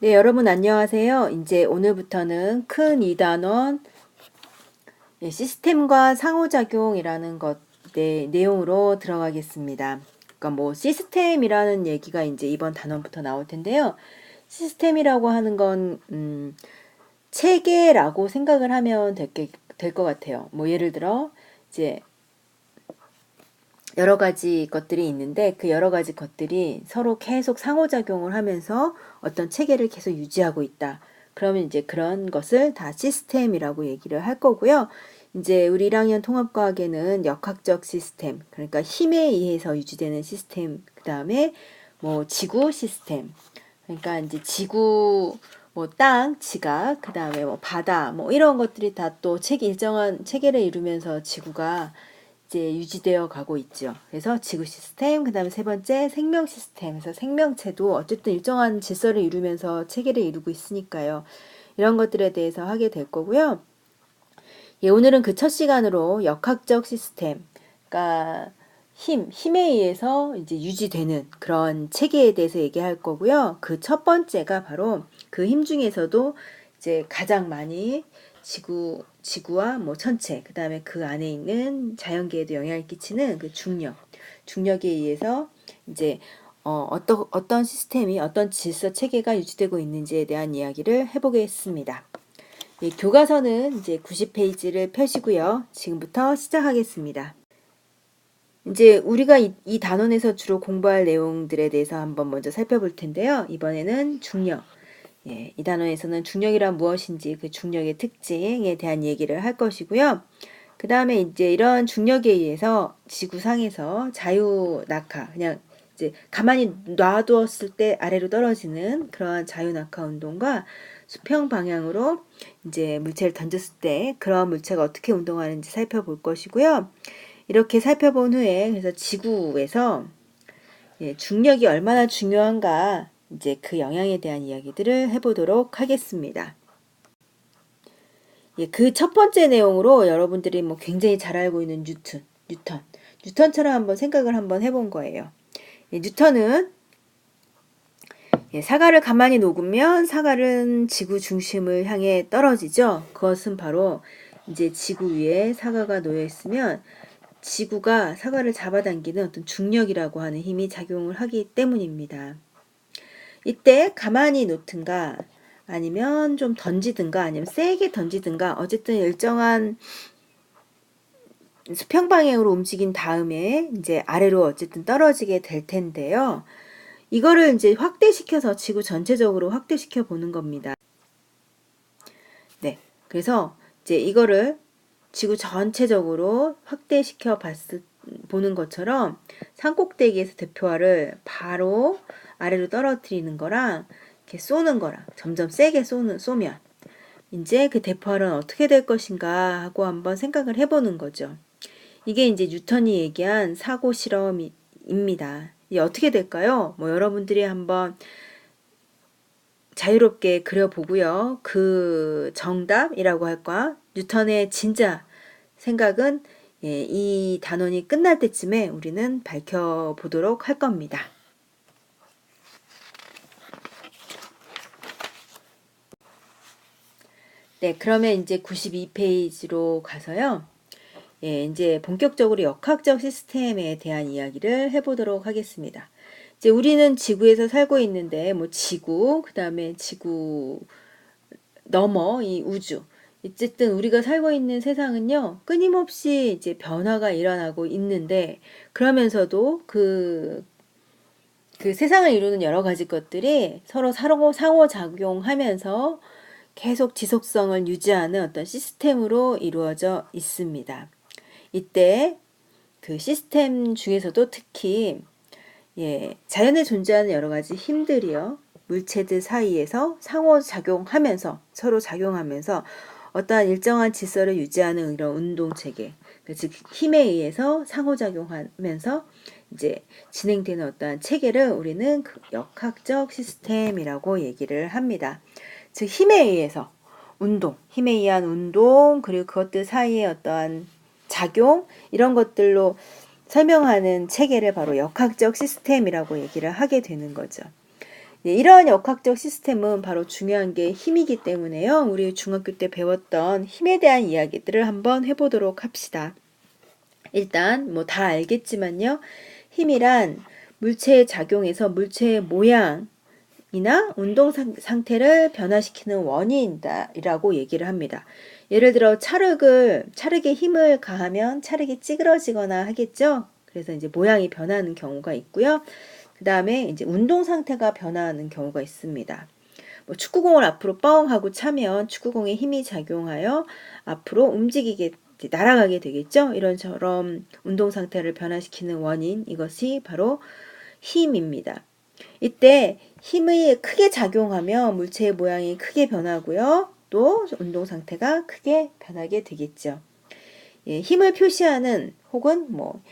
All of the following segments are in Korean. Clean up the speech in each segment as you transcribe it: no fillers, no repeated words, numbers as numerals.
네, 여러분 안녕하세요. 이제 오늘부터는 큰 2단원 시스템과 상호작용이라는 것 내용으로 들어가겠습니다. 그러니까 뭐 시스템이라는 얘기가 이제 이번 단원부터 나올 텐데요. 시스템이라고 하는 건 체계라고 생각을 하면 될 것 같아요. 뭐 예를 들어 이제 여러 가지 것들이 있는데 그 여러 가지 것들이 서로 계속 상호작용을 하면서 어떤 체계를 계속 유지하고 있다. 그러면 이제 그런 것을 다 시스템이라고 얘기를 할 거고요. 이제 우리 1학년 통합과학에는 역학적 시스템, 그러니까 힘에 의해서 유지되는 시스템, 그 다음에 뭐 지구 시스템, 그러니까 이제 지구, 뭐 땅, 지각, 그 다음에 뭐 바다, 뭐 이런 것들이 다 또 일정한 체계를 이루면서 지구가 이제 유지되어 가고 있죠. 그래서 지구 시스템, 그 다음에 세 번째 생명 시스템에서 생명체도 어쨌든 일정한 질서를 이루면서 체계를 이루고 있으니까요. 이런 것들에 대해서 하게 될 거고요. 예, 오늘은 그 첫 시간으로 역학적 시스템, 그러니까 힘에 의해서 이제 유지되는 그런 체계에 대해서 얘기할 거고요. 그 첫 번째가 바로 그 힘 중에서도 이제 가장 많이 지구와 뭐 천체, 그 다음에 그 안에 있는 자연계에도 영향을 끼치는 그 중력에 의해서 이제 어떤 시스템이 어떤 질서 체계가 유지되고 있는지에 대한 이야기를 해보겠습니다. 예, 교과서는 이제 90페이지를 펴시고요. 지금부터 시작하겠습니다. 이제 우리가 이 단원에서 주로 공부할 내용들에 대해서 한번 먼저 살펴볼 텐데요. 이번에는 중력. 예, 이 단원에서는 중력이란 무엇인지 그 중력의 특징에 대한 얘기를 할 것이고요. 그 다음에 이제 이런 중력에 의해서 지구상에서 자유 낙하, 그냥 이제 가만히 놔두었을 때 아래로 떨어지는 그러한 자유 낙하 운동과 수평 방향으로 이제 물체를 던졌을 때 그런 물체가 어떻게 운동하는지 살펴볼 것이고요. 이렇게 살펴본 후에 그래서 지구에서 중력이 얼마나 중요한가 이제 그 영향에 대한 이야기들을 해보도록 하겠습니다. 예, 그 첫 번째 내용으로 여러분들이 뭐 굉장히 잘 알고 있는 뉴턴처럼 한번 생각을 한번 해본 거예요. 예, 뉴턴은 사과를 가만히 녹으면 사과는 지구 중심을 향해 떨어지죠. 그것은 바로 이제 지구 위에 사과가 놓여 있으면 지구가 사과를 잡아당기는 어떤 중력이라고 하는 힘이 작용을 하기 때문입니다. 이때 가만히 놓든가 아니면 좀 던지든가 아니면 세게 던지든가 어쨌든 일정한 수평 방향으로 움직인 다음에 이제 아래로 어쨌든 떨어지게 될 텐데요. 이거를 이제 확대시켜서 지구 전체적으로 확대시켜 보는 겁니다. 네. 그래서 이제 이거를 지구 전체적으로 확대시켜 보는 것처럼 산꼭대기에서 대표화를 바로 아래로 떨어뜨리는 거랑 이렇게 쏘는 거랑 점점 세게 쏘면 이제 그 대포알은 어떻게 될 것인가 하고 한번 생각을 해보는 거죠. 이게 이제 뉴턴이 얘기한 사고 실험입니다. 이게 어떻게 될까요? 뭐 여러분들이 한번 자유롭게 그려보고요. 그 정답이라고 할까? 뉴턴의 진짜 생각은 이 단원이 끝날 때쯤에 우리는 밝혀보도록 할 겁니다. 네, 그러면 이제 92페이지로 가서요. 예, 이제 본격적으로 역학적 시스템에 대한 이야기를 해보도록 하겠습니다. 이제 우리는 지구에서 살고 있는데, 뭐 지구, 그 다음에 지구 너머 이 우주. 어쨌든 우리가 살고 있는 세상은요, 끊임없이 이제 변화가 일어나고 있는데, 그러면서도 그 세상을 이루는 여러 가지 것들이 서로 상호작용하면서 계속 지속성을 유지하는 어떤 시스템으로 이루어져 있습니다. 이때 그 시스템 중에서도 특히 자연에 존재하는 여러 가지 힘들이요. 물체들 사이에서 상호작용하면서 서로 작용하면서 어떠한 일정한 질서를 유지하는 이런 운동체계, 즉 힘에 의해서 상호작용하면서 이제 진행되는 어떠한 체계를 우리는 그 역학적 시스템이라고 얘기를 합니다. 즉 힘에 의해서 힘에 의한 운동, 그리고 그것들 사이에 어떠한 작용 이런 것들로 설명하는 체계를 바로 역학적 시스템이라고 얘기를 하게 되는 거죠. 네, 이러한 역학적 시스템은 바로 중요한 게 힘이기 때문에요. 우리 중학교 때 배웠던 힘에 대한 이야기들을 한번 해보도록 합시다. 일단 뭐 다 알겠지만요. 힘이란 물체에 작용해서 물체의 모양이나 운동 상태를 변화시키는 원인이라고 얘기를 합니다. 예를 들어 찰흙에 힘을 가하면 찰흙이 찌그러지거나 하겠죠. 그래서 이제 모양이 변하는 경우가 있고요. 그 다음에 이제 운동 상태가 변화하는 경우가 있습니다. 뭐 축구공을 앞으로 뻥 하고 차면 축구공에 힘이 작용하여 앞으로 움직이게 날아가게 되겠죠. 이런처럼 운동 상태를 변화시키는 원인, 이것이 바로 힘입니다. 이때 힘이 크게 작용하면 물체의 모양이 크게 변하고요. 또 운동 상태가 크게 변하게 되겠죠. 예, 힘을 표시하는 혹은 뭐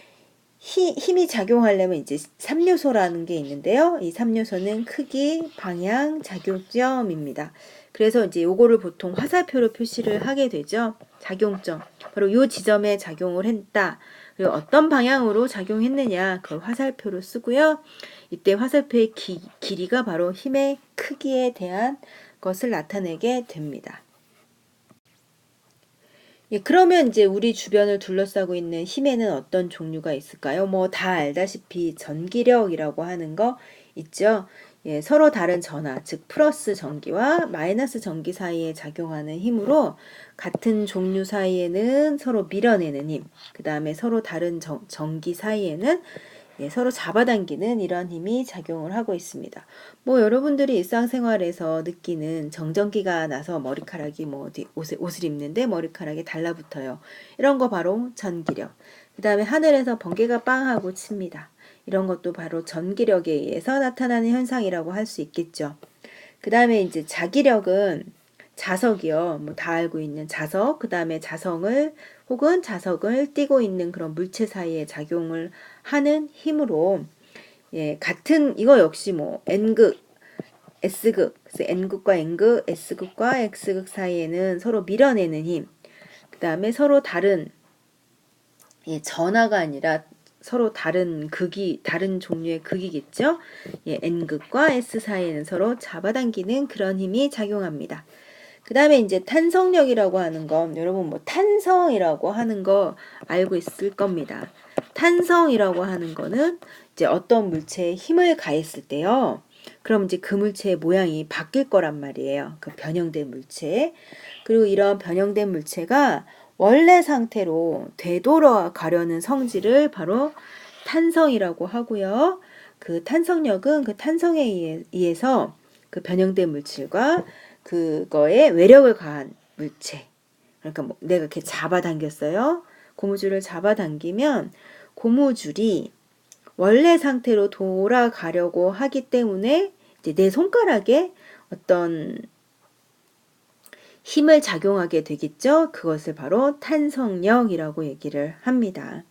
힘이 작용하려면 이제 3요소라는 게 있는데요. 이 3요소는 크기, 방향, 작용점입니다. 그래서 이제 요거를 보통 화살표로 표시를 하게 되죠. 작용점. 바로 요 지점에 작용을 했다. 그리고 어떤 방향으로 작용했느냐, 그걸 화살표로 쓰고요. 이때 화살표의 길이가 바로 힘의 크기에 대한 것을 나타내게 됩니다. 예, 그러면 이제 우리 주변을 둘러싸고 있는 힘에는 어떤 종류가 있을까요? 뭐 다 알다시피 전기력이라고 하는 거 있죠. 예, 서로 다른 전하, 즉 플러스 전기와 마이너스 전기 사이에 작용하는 힘으로 같은 종류 사이에는 서로 밀어내는 힘, 그 다음에 서로 다른 전기 사이에는 예, 서로 잡아당기는 이런 힘이 작용을 하고 있습니다. 뭐 여러분들이 일상생활에서 느끼는 정전기가 나서 머리카락이 뭐 어디 옷을 입는데 머리카락이 달라붙어요. 이런 거 바로 전기력. 그 다음에 하늘에서 번개가 빵 하고 칩니다. 이런 것도 바로 전기력에 의해서 나타나는 현상이라고 할 수 있겠죠. 그 다음에 이제 자기력은 자석이요. 뭐 다 알고 있는 자석, 그 다음에 자성을 혹은 자석을 띠고 있는 그런 물체 사이에 작용을 하는 힘으로 예, 같은 이거 역시 뭐 N극, S극, 그래서 N극과 N극, S극과 X극 사이에는 서로 밀어내는 힘. 그 다음에 서로 다른 예, 전하가 아니라 서로 다른 다른 종류의 극이겠죠. 예, N극과 S 사이에는 서로 잡아당기는 그런 힘이 작용합니다. 그 다음에 이제 탄성력이라고 하는 건 여러분 뭐 탄성이라고 하는 거 알고 있을 겁니다. 탄성이라고 하는 거는 이제 어떤 물체에 힘을 가했을 때요. 그럼 이제 그 물체의 모양이 바뀔 거란 말이에요. 그 변형된 물체. 그리고 이런 변형된 물체가 원래 상태로 되돌아가려는 성질을 바로 탄성이라고 하고요. 그 탄성력은 그 탄성에 의해서 그 변형된 물질과 그거에 외력을 가한 물체. 그러니까 뭐 내가 이렇게 잡아당겼어요. 고무줄을 잡아당기면 고무줄이 원래 상태로 돌아가려고 하기 때문에 이제 내 손가락에 어떤 힘을 작용하게 되겠죠. 그것을 바로 탄성력이라고 얘기를 합니다.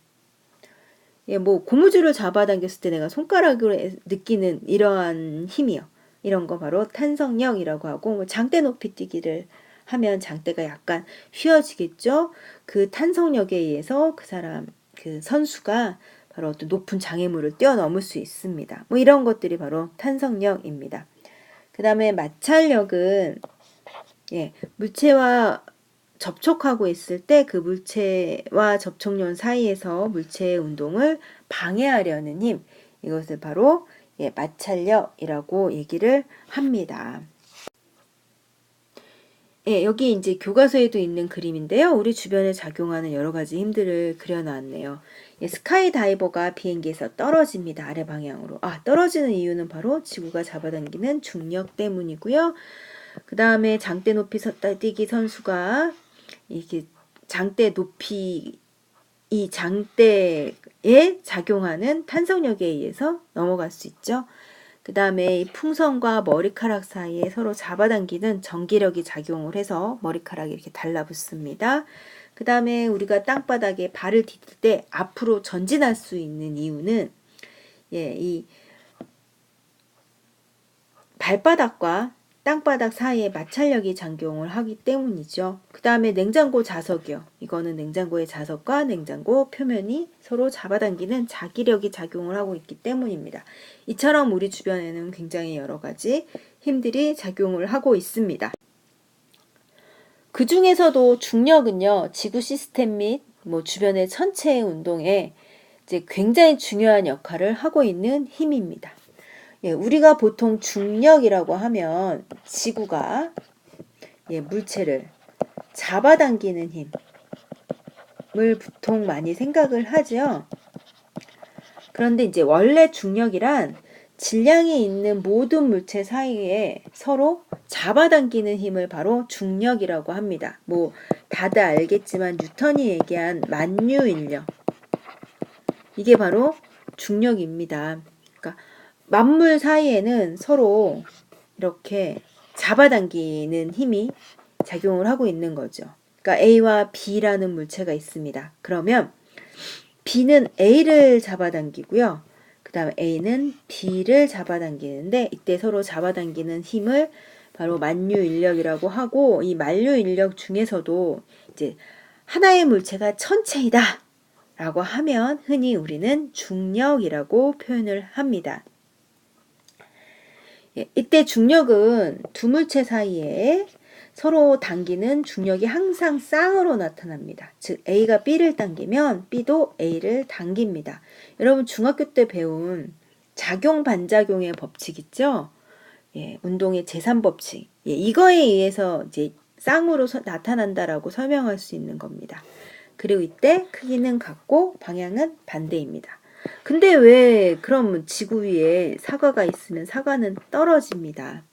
예, 뭐 고무줄을 잡아당겼을 때 내가 손가락으로 느끼는 이러한 힘이요. 이런 거 바로 탄성력이라고 하고 뭐 장대 높이 뛰기를 하면 장대가 약간 휘어지겠죠. 그 탄성력에 의해서 그 선수가 바로 어떤 높은 장애물을 뛰어넘을 수 있습니다. 뭐 이런 것들이 바로 탄성력입니다. 그 다음에 마찰력은 예, 물체와 접촉하고 있을 때 그 물체와 접촉면 사이에서 물체의 운동을 방해하려는 힘, 이것을 바로 예, 마찰력이라고 얘기를 합니다. 예, 여기 이제 교과서에도 있는 그림인데요. 우리 주변에 작용하는 여러 가지 힘들을 그려놨네요. 예, 스카이 다이버가 비행기에서 떨어집니다. 아래 방향으로. 떨어지는 이유는 바로 지구가 잡아당기는 중력 때문이고요. 그 다음에 장대 높이 뛰기 선수가 이게 장대 높이 이 장대에 작용하는 탄성력에 의해서 넘어갈 수 있죠. 그 다음에 이 풍선과 머리카락 사이에 서로 잡아당기는 전기력이 작용을 해서 머리카락이 이렇게 달라붙습니다. 그 다음에 우리가 땅바닥에 발을 디딜 때 앞으로 전진할 수 있는 이유는 예, 이 발바닥과 땅바닥 사이에 마찰력이 작용을 하기 때문이죠. 그 다음에 냉장고 자석이요. 이거는 냉장고의 자석과 냉장고 표면이 서로 잡아당기는 자기력이 작용을 하고 있기 때문입니다. 이처럼 우리 주변에는 굉장히 여러 가지 힘들이 작용을 하고 있습니다. 그 중에서도 중력은요, 지구 시스템 및 주변의 천체의 운동에 이제 굉장히 중요한 역할을 하고 있는 힘입니다. 예, 우리가 보통 중력이라고 하면 지구가 물체를 잡아당기는 힘을 보통 많이 생각을 하죠. 그런데 이제 원래 중력이란 질량이 있는 모든 물체 사이에 서로 잡아당기는 힘을 바로 중력이라고 합니다. 다들 알겠지만 뉴턴이 얘기한 만유인력, 이게 바로 중력입니다. 그러니까 만물 사이에는 서로 이렇게 잡아당기는 힘이 작용을 하고 있는 거죠. 그러니까 A와 B라는 물체가 있습니다. 그러면 B는 A를 잡아당기고요. 그 다음에 A는 B를 잡아당기는데, 이때 서로 잡아당기는 힘을 바로 만유인력이라고 하고, 이 만유인력 중에서도 이제 하나의 물체가 천체이다 라고 하면 흔히 우리는 중력이라고 표현을 합니다. 이때 중력은 두 물체 사이에 서로 당기는 중력이 항상 쌍으로 나타납니다. 즉 A가 B를 당기면 B도 A를 당깁니다. 여러분 중학교 때 배운 작용 반작용의 법칙 있죠? 운동의 제3법칙. 이거에 의해서 이제 쌍으로 나타난다라고 설명할 수 있는 겁니다. 그리고 이때 크기는 같고 방향은 반대입니다. 근데 왜 그럼 지구 위에 사과가 있으면 사과는 떨어집니다.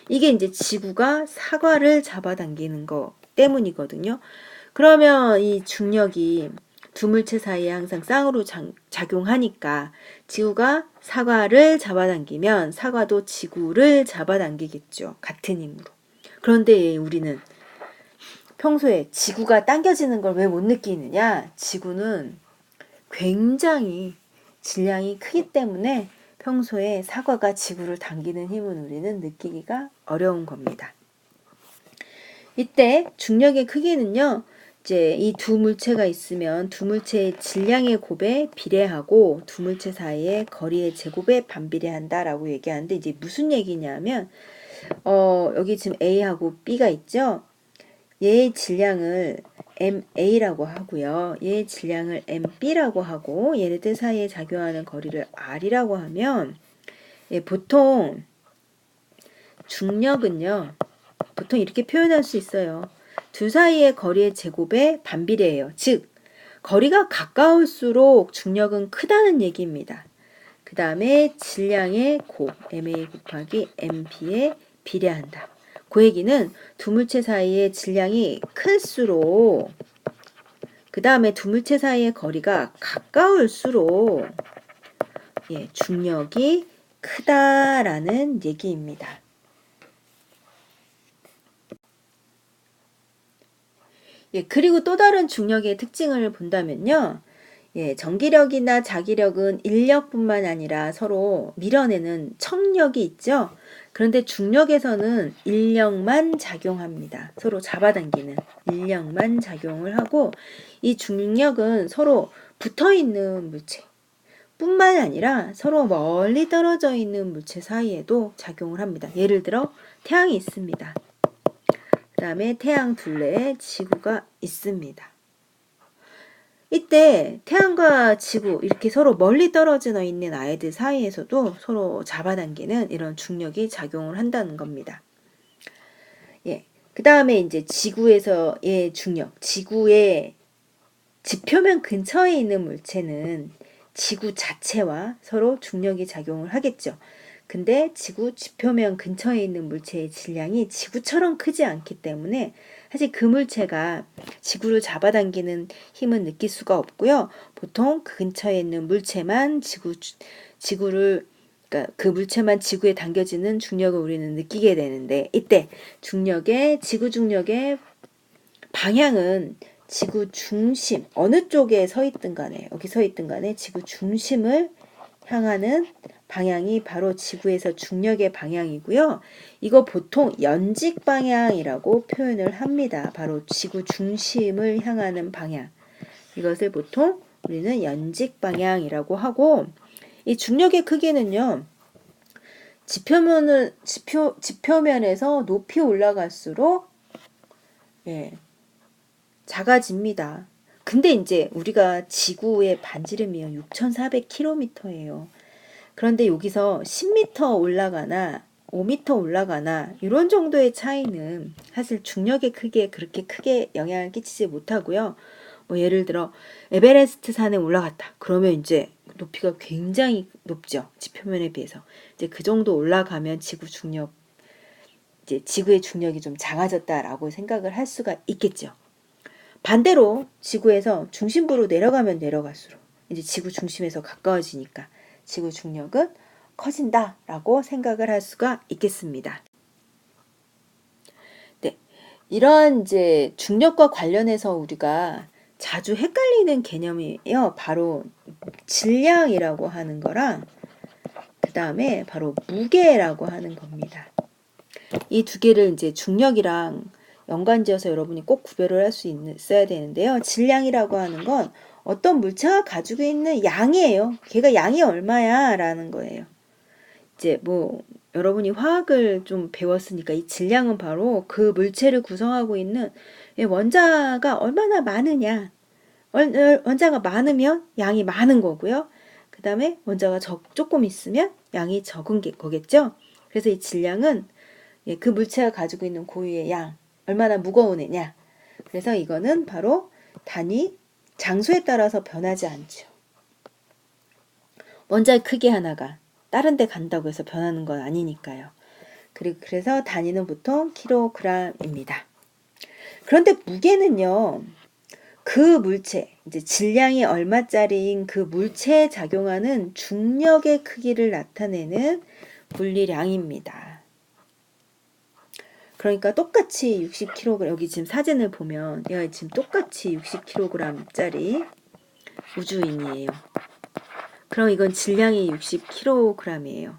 이게 이제 지구가 사과를 잡아당기는 것 때문이거든요. 그러면 이 중력이 두 물체 사이에 항상 쌍으로 작용하니까 지구가 사과를 잡아당기면 사과도 지구를 잡아당기겠죠. 같은 힘으로. 그런데 우리는 평소에 지구가 당겨지는 걸 왜 못 느끼느냐? 지구는 굉장히 질량이 크기 때문에 평소에 사과가 지구를 당기는 힘은 우리는 느끼기가 어려운 겁니다. 이때 중력의 크기는요, 이제 이 두 물체가 있으면 두 물체의 질량의 곱에 비례하고 두 물체 사이의 거리의 제곱에 반비례한다라고 얘기하는데, 이제 무슨 얘기냐면 여기 지금 A하고 B가 있죠. 얘의 질량을 MA라고 하고요. 얘의 질량을 MB라고 하고 얘네들 사이에 작용하는 거리를 R이라고 하면 보통 중력은요. 보통 이렇게 표현할 수 있어요. 두 사이의 거리의 제곱에 반비례해요. 즉 거리가 가까울수록 중력은 크다는 얘기입니다. 그 다음에 질량의 곱 MA 곱하기 MB에 비례한다. 그 얘기는 두 물체 사이의 질량이 클수록 그 다음에 두 물체 사이의 거리가 가까울수록 중력이 크다라는 얘기입니다. 그리고 또 다른 중력의 특징을 본다면요. 전기력이나 자기력은 인력뿐만 아니라 서로 밀어내는 척력이 있죠. 그런데 중력에서는 인력만 작용합니다. 서로 잡아당기는 인력만 작용을 하고, 이 중력은 서로 붙어있는 물체 뿐만 아니라 서로 멀리 떨어져 있는 물체 사이에도 작용을 합니다. 예를 들어 태양이 있습니다. 그 다음에 태양 둘레에 지구가 있습니다. 이때 태양과 지구 이렇게 서로 멀리 떨어져 있는 아이들 사이에서도 서로 잡아당기는 이런 중력이 작용을 한다는 겁니다. 그 다음에 이제 지구에서의 중력, 지구의 지표면 근처에 있는 물체는 지구 자체와 서로 중력이 작용을 하겠죠. 근데 지구 지표면 근처에 있는 물체의 질량이 지구처럼 크지 않기 때문에 사실 그 물체가 지구를 잡아당기는 힘은 느낄 수가 없고요. 보통 그 근처에 있는 물체만 지구를 그러니까 그 물체만 지구에 당겨지는 중력을 우리는 느끼게 되는데, 이때 지구 중력의 방향은 지구 중심, 어느 쪽에 서 있든 간에, 여기 서 있든 간에 지구 중심을 향하는 방향이 바로 지구에서 중력의 방향이고요. 이거 보통 연직 방향이라고 표현을 합니다. 바로 지구 중심을 향하는 방향. 이것을 보통 우리는 연직 방향이라고 하고, 이 중력의 크기는요, 지표면에서 높이 올라갈수록 작아집니다. 근데 이제 우리가 지구의 반지름이요 6,400km예요. 그런데 여기서 10m 올라가나 5m 올라가나 이런 정도의 차이는 사실 중력의 크기에 그렇게 크게 영향을 끼치지 못하고요. 뭐 예를 들어 에베레스트 산에 올라갔다. 그러면 이제 높이가 굉장히 높죠. 지표면에 비해서. 이제 그 정도 올라가면 이제 지구의 중력이 좀 작아졌다라고 생각을 할 수가 있겠죠. 반대로 지구에서 중심부로 내려가면 내려갈수록 이제 지구 중심에서 가까워지니까 지구 중력은 커진다라고 생각을 할 수가 있겠습니다. 네, 이런 이제 중력과 관련해서 우리가 자주 헷갈리는 개념이에요. 바로 질량이라고 하는 거랑 그 다음에 바로 무게라고 하는 겁니다. 이 두 개를 이제 중력이랑 연관지어서 여러분이 꼭 구별을 할 수 있어야 되는데요. 질량이라고 하는 건 어떤 물체가 가지고 있는 양이에요. 걔가 양이 얼마야 라는 거예요. 이제 뭐 여러분이 화학을 좀 배웠으니까 이 질량은 바로 그 물체를 구성하고 있는 원자가 얼마나 많으냐. 원자가 많으면 양이 많은 거고요. 그 다음에 원자가 조금 있으면 양이 적은 거겠죠. 그래서 이 질량은 그 물체가 가지고 있는 고유의 양, 얼마나 무거운 애냐. 그래서 이거는 바로 단위, 장소에 따라서 변하지 않죠. 원자의 크기 하나가 다른 데 간다고 해서 변하는 건 아니니까요. 그래서 단위는 보통 킬로그램입니다. 그런데 무게는요, 그 물체, 이제 질량이 얼마짜리인 그 물체에 작용하는 중력의 크기를 나타내는 물리량입니다. 그러니까 똑같이 60kg, 여기 지금 사진을 보면 얘가 지금 똑같이 60kg짜리 우주인이에요. 그럼 이건 질량이 60kg이에요.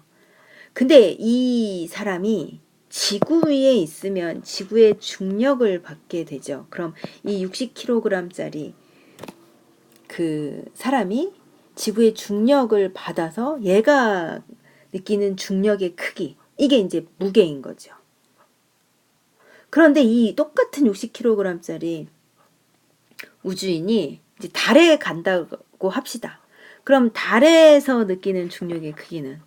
근데 이 사람이 지구 위에 있으면 지구의 중력을 받게 되죠. 그럼 이 60kg짜리 그 사람이 지구의 중력을 받아서 얘가 느끼는 중력의 크기, 이게 이제 무게인 거죠. 그런데 이 똑같은 60kg짜리 우주인이 이제 달에 간다고 합시다. 그럼 달에서 느끼는 중력의 크기는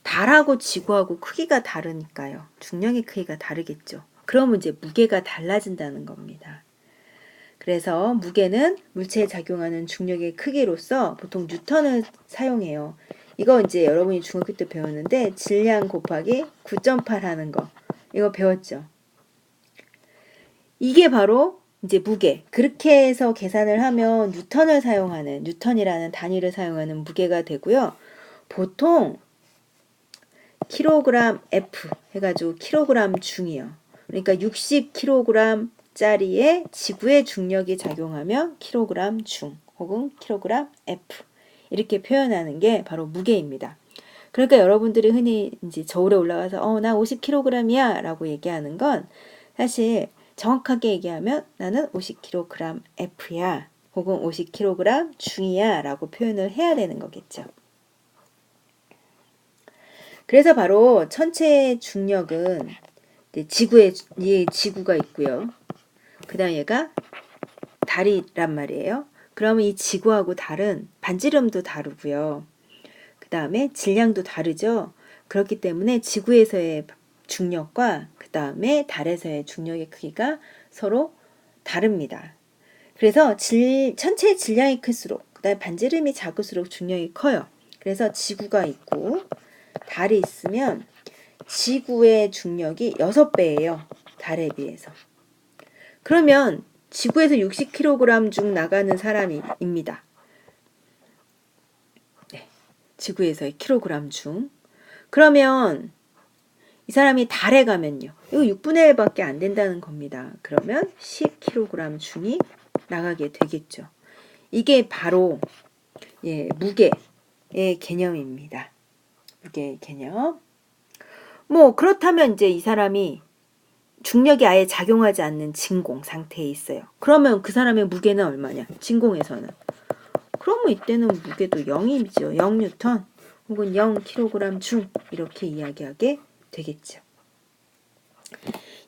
달하고 지구하고 크기가 다르니까요. 중력의 크기가 다르겠죠. 그러면 이제 무게가 달라진다는 겁니다. 그래서 무게는 물체에 작용하는 중력의 크기로서 보통 뉴턴을 사용해요. 이거 이제 여러분이 중학교 때 배웠는데 질량 곱하기 9.8 하는 거. 이거 배웠죠. 이게 바로 이제 무게. 그렇게 해서 계산을 하면 뉴턴이라는 단위를 사용하는 무게가 되고요. 보통 킬로그램 F 해가지고 킬로그램 중이요. 그러니까 60kg짜리에 지구의 중력이 작용하면 킬로그램 중 혹은 킬로그램 F 이렇게 표현하는 게 바로 무게입니다. 그러니까 여러분들이 흔히 이제 저울에 올라가서 나 50kg이야 라고 얘기하는 건 사실 정확하게 얘기하면 나는 50kg F야 혹은 50kg 중이야 라고 표현을 해야 되는 거겠죠. 그래서 바로 천체의 중력은 지구가 있고요. 그 다음 얘가 달이란 말이에요. 그러면 이 지구하고 달은 반지름도 다르고요. 그 다음에 질량도 다르죠. 그렇기 때문에 지구에서의 중력과 그 다음에 달에서의 중력의 크기가 서로 다릅니다. 그래서 천체의 질량이 클수록 그 다음에 반지름이 작을수록 중력이 커요. 그래서 지구가 있고 달이 있으면 지구의 중력이 6배예요. 달에 비해서. 그러면 지구에서 60kg 중 나가는 사람입니다. 네, 지구에서의 킬로그램 중. 그러면 이 사람이 달에 가면요. 이거 6분의 1밖에 안 된다는 겁니다. 그러면 10kg 중이 나가게 되겠죠. 이게 바로 무게, 개념입니다. 무게의 개념. 뭐 그렇다면 이제 이 사람이 중력이 아예 작용하지 않는 진공 상태에 있어요. 그러면 그 사람의 무게는 얼마냐? 진공에서는. 그러면 이때는 무게도 0이죠. 0뉴턴 혹은 0kg 중 이렇게 이야기하게 되겠죠.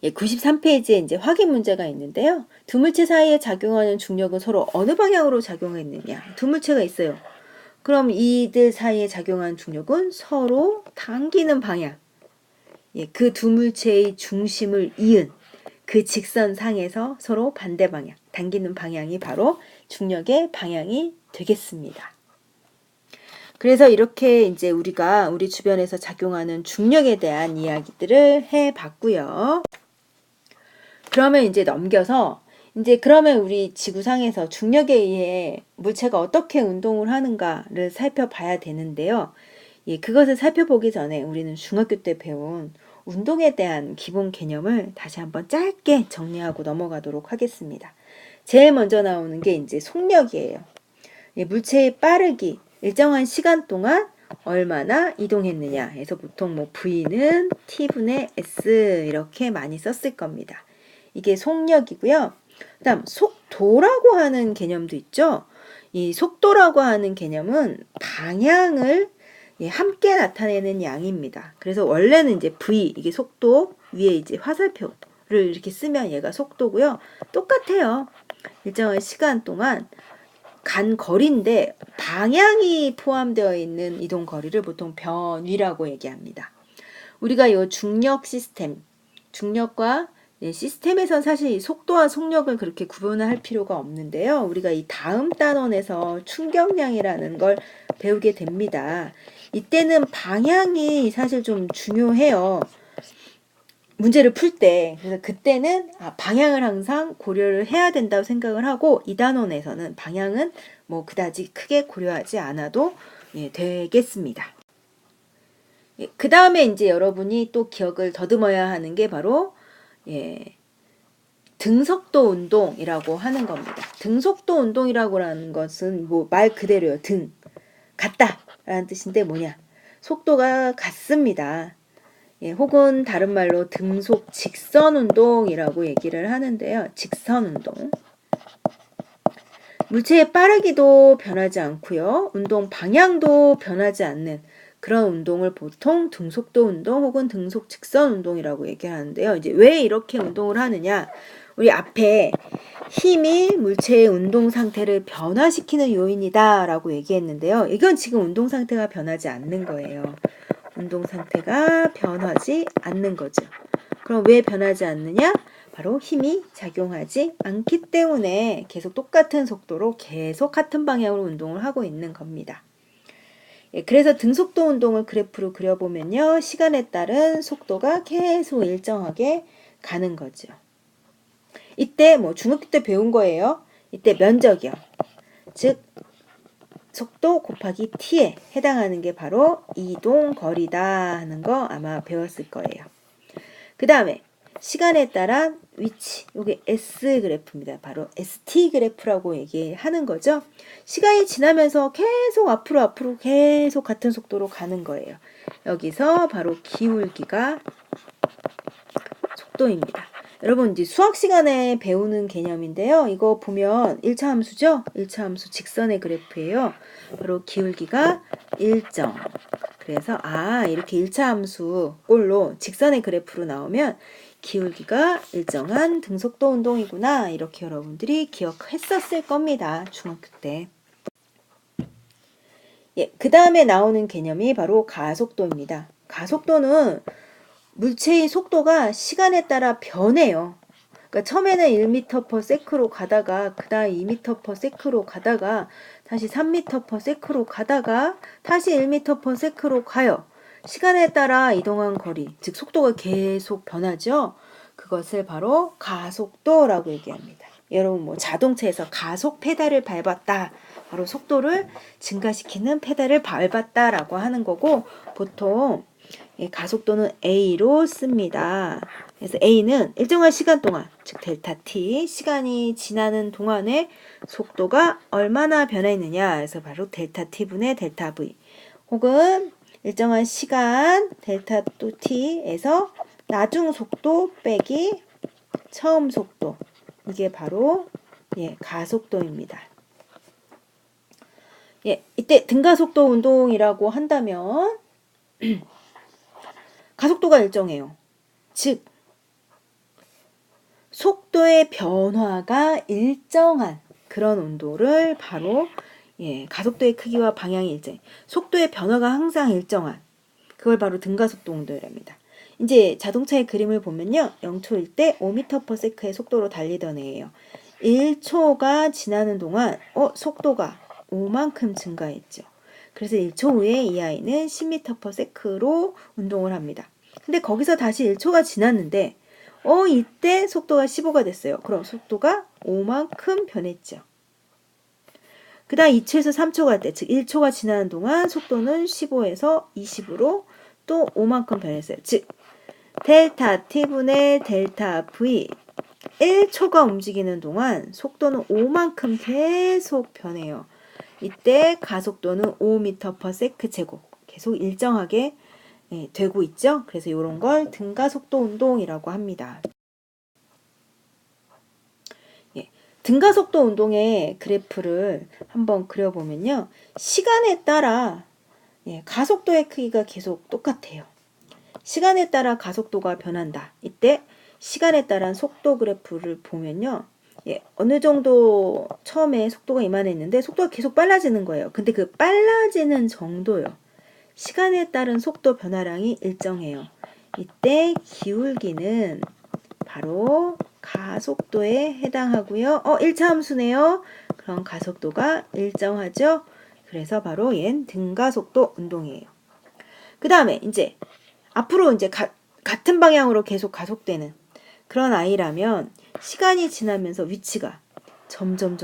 93페이지에 이제 확인 문제가 있는데요. 두 물체 사이에 작용하는 중력은 서로 어느 방향으로 작용했느냐? 두 물체가 있어요. 그럼 이들 사이에 작용하는 중력은 서로 당기는 방향. 그 두 물체의 중심을 이은 그 직선상에서 서로 반대 방향, 당기는 방향이 바로 중력의 방향이 되겠습니다. 그래서 이렇게 이제 우리가 우리 주변에서 작용하는 중력에 대한 이야기들을 해봤고요. 그러면 이제 넘겨서 그러면 우리 지구상에서 중력에 의해 물체가 어떻게 운동을 하는가를 살펴봐야 되는데요. 그것을 살펴보기 전에 우리는 중학교 때 배운 운동에 대한 기본 개념을 다시 한번 짧게 정리하고 넘어가도록 하겠습니다. 제일 먼저 나오는 게 이제 속력이에요. 물체의 빠르기, 일정한 시간 동안 얼마나 이동했느냐 해서 보통 뭐 V는 T분의 S 이렇게 많이 썼을 겁니다. 이게 속력이고요. 그 다음 속도라고 하는 개념도 있죠. 이 속도라고 하는 개념은 방향을 함께 나타내는 양입니다. 그래서 원래는 이제 V, 이게 속도, 위에 이제 화살표를 이렇게 쓰면 얘가 속도고요. 똑같아요. 일정한 시간 동안 간 거리인데 방향이 포함되어 있는 이동 거리를 보통 변위라고 얘기합니다. 우리가 이 중력 시스템, 중력과 시스템에선 사실 이 속도와 속력을 그렇게 구분을 할 필요가 없는데요. 우리가 이 다음 단원에서 충격량이라는 걸 배우게 됩니다. 이때는 방향이 사실 좀 중요해요. 문제를 풀 때. 그래서 그때는 방향을 항상 고려를 해야 된다고 생각을 하고 이 단원에서는 방향은 뭐 그다지 크게 고려하지 않아도 되겠습니다. 그 다음에 이제 여러분이 또 기억을 더듬어야 하는 게 바로 등속도 운동이라고 하는 겁니다. 등속도 운동이라고 하는 것은 뭐 말 그대로요. 등, 같다 라는 뜻인데 뭐냐? 속도가 같습니다. 혹은 다른 말로 등속 직선 운동이라고 얘기를 하는데요. 직선 운동. 물체의 빠르기도 변하지 않고요. 운동 방향도 변하지 않는 그런 운동을 보통 등속도 운동 혹은 등속 직선 운동이라고 얘기하는데요. 이제 왜 이렇게 운동을 하느냐? 우리 앞에 힘이 물체의 운동 상태를 변화시키는 요인이다라고 얘기했는데요. 이건 지금 운동 상태가 변하지 않는 거예요. 운동 상태가 변하지 않는 거죠. 그럼 왜 변하지 않느냐? 바로 힘이 작용하지 않기 때문에 계속 똑같은 속도로 계속 같은 방향으로 운동을 하고 있는 겁니다. 그래서 등속도 운동을 그래프로 그려보면요. 시간에 따른 속도가 계속 일정하게 가는 거죠. 이때 뭐 중학교 때 배운 거예요. 이때 면적이요. 즉 속도 곱하기 t에 해당하는 게 바로 이동 거리다 하는 거 아마 배웠을 거예요. 그 다음에 시간에 따른 위치, 이게 S 그래프입니다. 바로 ST 그래프라고 얘기하는 거죠. 시간이 지나면서 계속 앞으로 계속 같은 속도로 가는 거예요. 여기서 바로 기울기가 속도입니다. 여러분 이제 수학 시간에 배우는 개념인데요. 이거 보면 1차 함수죠? 1차 함수 직선의 그래프예요. 바로 기울기가 일정. 그래서 이렇게 1차 함수 꼴로 직선의 그래프로 나오면 기울기가 일정한 등속도 운동이구나. 이렇게 여러분들이 기억했었을 겁니다. 중학교 때. 그 다음에 나오는 개념이 바로 가속도입니다. 가속도는 물체의 속도가 시간에 따라 변해요. 그러니까 처음에는 1m/s로 가다가 그 다음 2m/s로 가다가 다시 3m/s로 가다가 다시 1m/s로 가요. 시간에 따라 이동한 거리, 즉 속도가 계속 변하죠. 그것을 바로 가속도라고 얘기합니다. 여러분 뭐 자동차에서 가속 페달을 밟았다. 바로 속도를 증가시키는 페달을 밟았다라고 하는 거고 보통 가속도는 A로 씁니다. 그래서 A는 일정한 시간 동안, 즉 델타 T, 시간이 지나는 동안에 속도가 얼마나 변했느냐. 그래서 바로 델타 T분의 델타 V. 혹은 일정한 시간 델타 또 t에서 나중 속도 빼기 처음 속도, 이게 바로 가속도입니다. 이때 등가속도 운동이라고 한다면 가속도가 일정해요. 즉 속도의 변화가 일정한 그런 운동을 바로 가속도의 크기와 방향이 일정해. 속도의 변화가 항상 일정한 그걸 바로 등가속도 운동이랍니다. 이제 자동차의 그림을 보면요. 0초일 때 5m/s의 속도로 달리던 애예요. 1초가 지나는 동안 속도가 5만큼 증가했죠. 그래서 1초 후에 이 아이는 10m/s로 운동을 합니다. 근데 거기서 다시 1초가 지났는데 이때 속도가 15가 됐어요. 그럼 속도가 5만큼 변했죠. 그 다음 2초에서 3초 갈 때, 즉 1초가 지나는 동안 속도는 15에서 20으로 또 5만큼 변했어요. 즉 델타 t분의 델타 v 1초가 움직이는 동안 속도는 5만큼 계속 변해요. 이때 가속도는 5m/s 제곱 계속 일정하게 되고 있죠. 그래서 이런 걸 등가속도 운동이라고 합니다. 등가속도 운동의 그래프를 한번 그려보면요. 시간에 따라 가속도의 크기가 계속 똑같아요. 시간에 따라 가속도가 변한다. 이때 시간에 따른 속도 그래프를 보면요. 어느 정도 처음에 속도가 이만했는데 속도가 계속 빨라지는 거예요. 근데 그 빨라지는 정도요. 시간에 따른 속도 변화량이 일정해요. 이때 기울기는 바로 가속도에 해당하고요. 1차 함수네요. 그럼 가속도가 일정하죠. 그래서 바로 얜 등가속도 운동이에요. 그 다음에 이제 앞으로 이제 같은 방향으로 계속 가속되는 그런 아이라면 시간이 지나면서 위치가 점점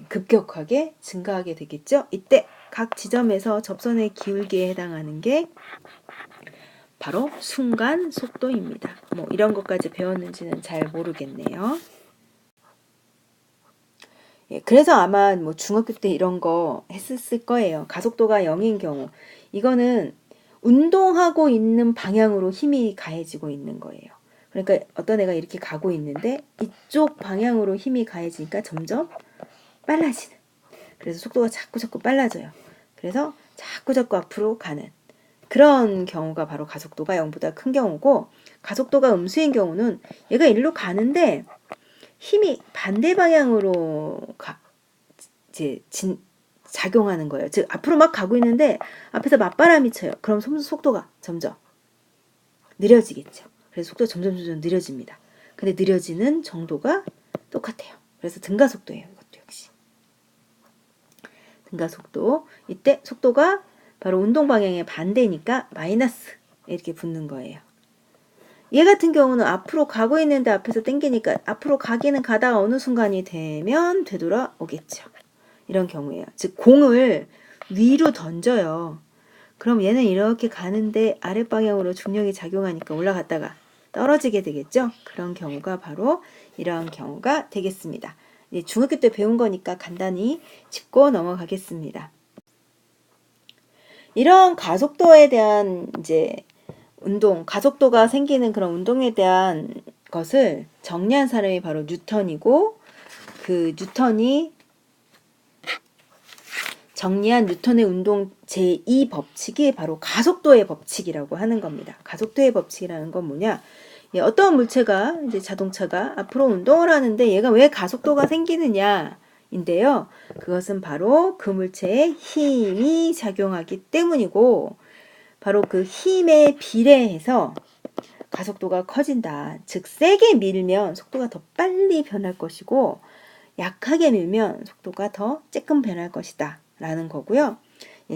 급격하게 증가하게 되겠죠. 이때 각 지점에서 접선의 기울기에 해당하는 게 바로 순간 속도입니다. 이런 것까지 배웠는지는 잘 모르겠네요. 그래서 아마 중학교 때 이런 거 했었을 거예요. 가속도가 0인 경우 이거는 운동하고 있는 방향으로 힘이 가해지고 있는 거예요. 그러니까 어떤 애가 이렇게 가고 있는데 이쪽 방향으로 힘이 가해지니까 점점 빨라지는. 그래서 속도가 자꾸 빨라져요. 그래서 자꾸 앞으로 가는 그런 경우가 바로 가속도가 0보다 큰 경우고, 가속도가 음수인 경우는 얘가 일로 가는데 힘이 반대 방향으로 작용하는 거예요. 즉 앞으로 막 가고 있는데 앞에서 맞바람이 쳐요. 그럼 속도가 점점 느려지겠죠. 그래서 속도가 점점 느려집니다. 근데 느려지는 정도가 똑같아요. 그래서 등가속도예요. 이것도 역시 등가속도. 이때 속도가 바로 운동 방향의 반대니까 마이너스 이렇게 붙는 거예요. 얘 같은 경우는 앞으로 가고 있는데 앞에서 당기니까 앞으로 가기는 가다가 어느 순간이 되면 되돌아오겠죠. 이런 경우예요. 즉 공을 위로 던져요. 그럼 얘는 이렇게 가는데 아랫방향으로 중력이 작용하니까 올라갔다가 떨어지게 되겠죠. 그런 경우가 바로 이러한 경우가 되겠습니다. 중학교 때 배운 거니까 간단히 짚고 넘어가겠습니다. 이런 가속도에 대한 운동, 가속도가 생기는 그런 운동에 대한 것을 정리한 사람이 바로 뉴턴이고, 그 뉴턴이 정리한 뉴턴의 운동 제2 법칙이 바로 가속도의 법칙이라고 하는 겁니다. 가속도의 법칙이라는 건 뭐냐? 어떤 물체가 자동차가 앞으로 운동을 하는데 얘가 왜 가속도가 생기느냐? 인데요. 그것은 바로 그 물체에 힘이 작용하기 때문이고, 바로 그 힘에 비례해서 가속도가 커진다. 즉 세게 밀면 속도가 더 빨리 변할 것이고 약하게 밀면 속도가 더 쬐끔 변할 것이다 라는 거고요.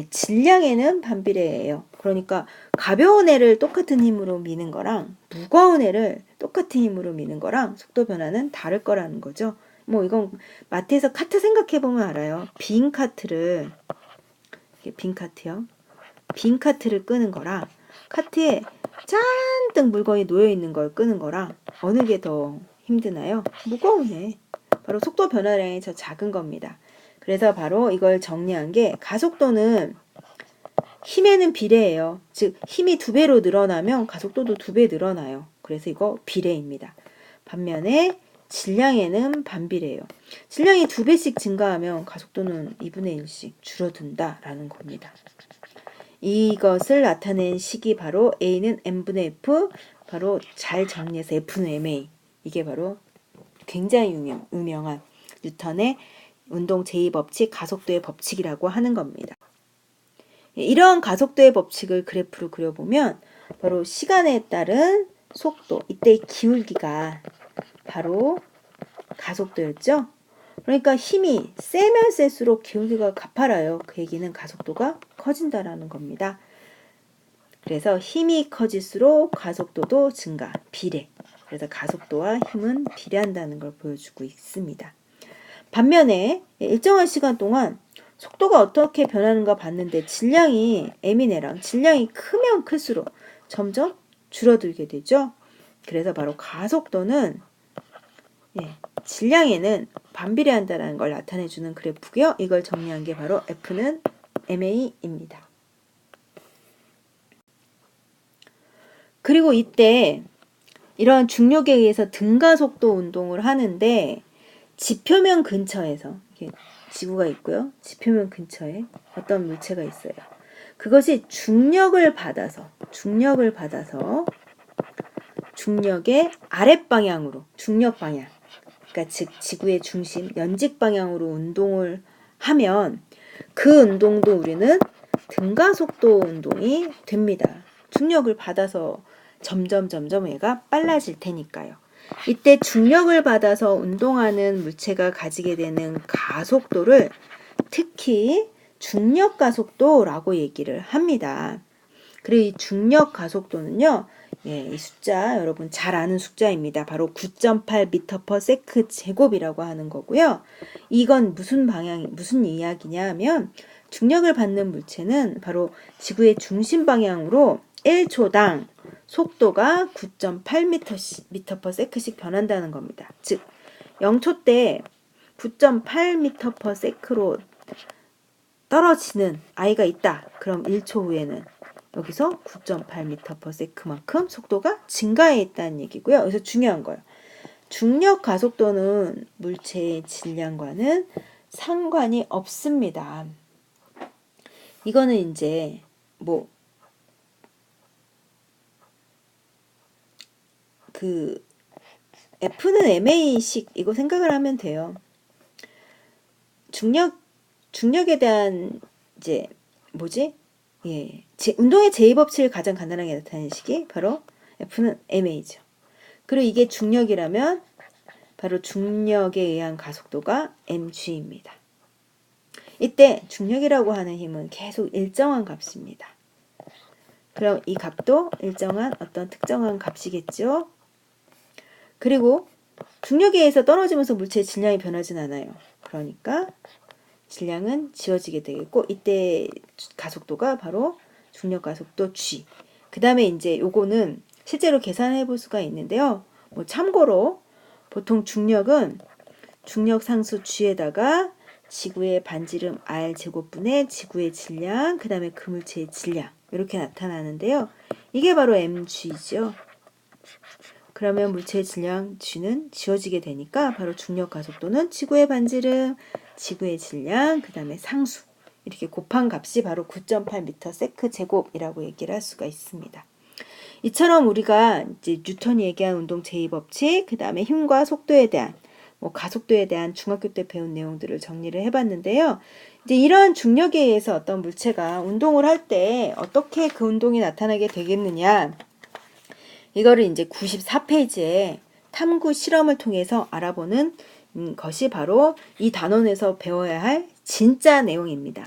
질량에는 반비례해요. 그러니까 가벼운 애를 똑같은 힘으로 미는 거랑 무거운 애를 똑같은 힘으로 미는 거랑 속도 변화는 다를 거라는 거죠. 이건 마트에서 카트 생각해보면 알아요. 빈 카트요. 빈 카트를 끄는 거랑 카트에 잔뜩 물건이 놓여있는 걸 끄는 거랑 어느 게 더 힘드나요? 무거운 애. 바로 속도 변화량이 더 작은 겁니다. 그래서 바로 이걸 정리한 게 가속도는 힘에는 비례해요. 즉 힘이 2배로 늘어나면 가속도도 2배 늘어나요. 그래서 이거 비례입니다. 반면에 질량에는 반비례해요. 질량이 2배씩 증가하면 가속도는 2분의 1씩 줄어든다라는 겁니다. 이것을 나타낸 식이 바로 A는 M분의 F, 바로 잘 정리해서 F는 MA. 이게 바로 굉장히 유명한 뉴턴의 운동 제2법칙, 가속도의 법칙이라고 하는 겁니다. 이런 가속도의 법칙을 그래프로 그려보면 바로 시간에 따른 속도, 이때의 기울기가 바로 가속도였죠. 그러니까 힘이 세면 셀수록 기울기가 가팔라요. 그 얘기는 가속도가 커진다라는 겁니다. 그래서 힘이 커질수록 가속도도 증가, 비례. 그래서 가속도와 힘은 비례한다는 걸 보여주고 있습니다. 반면에 일정한 시간 동안 속도가 어떻게 변하는가 봤는데 질량이 M이네랑 질량이 크면 클수록 점점 줄어들게 되죠. 그래서 바로 가속도는 질량에는 반비례한다는 걸 나타내주는 그래프고요. 이걸 정리한 게 바로 F는 MA입니다. 그리고 이때 이런 중력에 의해서 등가속도 운동을 하는데 지표면 근처에서 지구가 있고요. 지표면 근처에 어떤 물체가 있어요. 그것이 중력을 받아서 중력의 아랫방향으로, 중력 방향, 그러니까 즉 지구의 중심, 연직 방향으로 운동을 하면 그 운동도 우리는 등가속도 운동이 됩니다. 중력을 받아서 점점 얘가 빨라질 테니까요. 이때 중력을 받아서 운동하는 물체가 가지게 되는 가속도를 특히 중력 가속도라고 얘기를 합니다. 그리고 이 중력 가속도는요, 이 숫자 여러분 잘 아는 숫자입니다. 바로 9.8m/s 제곱이라고 하는 거고요. 이건 무슨 이야기냐 하면 중력을 받는 물체는 바로 지구의 중심 방향으로 1초당 속도가 9.8m/s씩 변한다는 겁니다. 즉 0초 때 9.8m/s로 떨어지는 아이가 있다. 그럼 1초 후에는 여기서 9.8m/s만큼 속도가 증가해 있다는 얘기고요. 여기서 중요한 거예요. 중력 가속도는 물체의 질량과는 상관이 없습니다. 이거는 이제 F는 MA식 이거 생각을 하면 돼요. 중력에 대한 운동의 제2법칙을 가장 간단하게 나타내는 식이 바로 F는 MA죠. 그리고 이게 중력이라면 바로 중력에 의한 가속도가 mg입니다. 이때 중력이라고 하는 힘은 계속 일정한 값입니다. 그럼 이 값도 일정한 어떤 특정한 값이겠죠. 그리고 중력에 의해서 떨어지면서 물체의 질량이 변하진 않아요. 그러니까 질량은 지워지게 되겠고 이때 가속도가 바로 중력 가속도 g. 그 다음에 이제 요거는 실제로 계산해 볼 수가 있는데요. 참고로 보통 중력은 중력 상수 g에다가 지구의 반지름 r 제곱분의 지구의 질량, 그 다음에 그 물체의 질량 이렇게 나타나는데요. 이게 바로 mg죠. 그러면 물체의 질량 g는 지워지게 되니까 바로 중력 가속도는 지구의 반지름, 지구의 질량, 그 다음에 상수 이렇게 곱한 값이 바로 9.8m/s 제곱이라고 얘기를 할 수가 있습니다. 이처럼 우리가 이제 뉴턴이 얘기한 운동 제2법칙, 그 다음에 힘과 속도에 대한 가속도에 대한 중학교 때 배운 내용들을 정리를 해봤는데요. 이제 이러한 중력에 의해서 어떤 물체가 운동을 할 때 어떻게 그 운동이 나타나게 되겠느냐? 이거를 이제 94페이지에 탐구 실험을 통해서 알아보는 것이 바로 이 단원에서 배워야 할 진짜 내용입니다.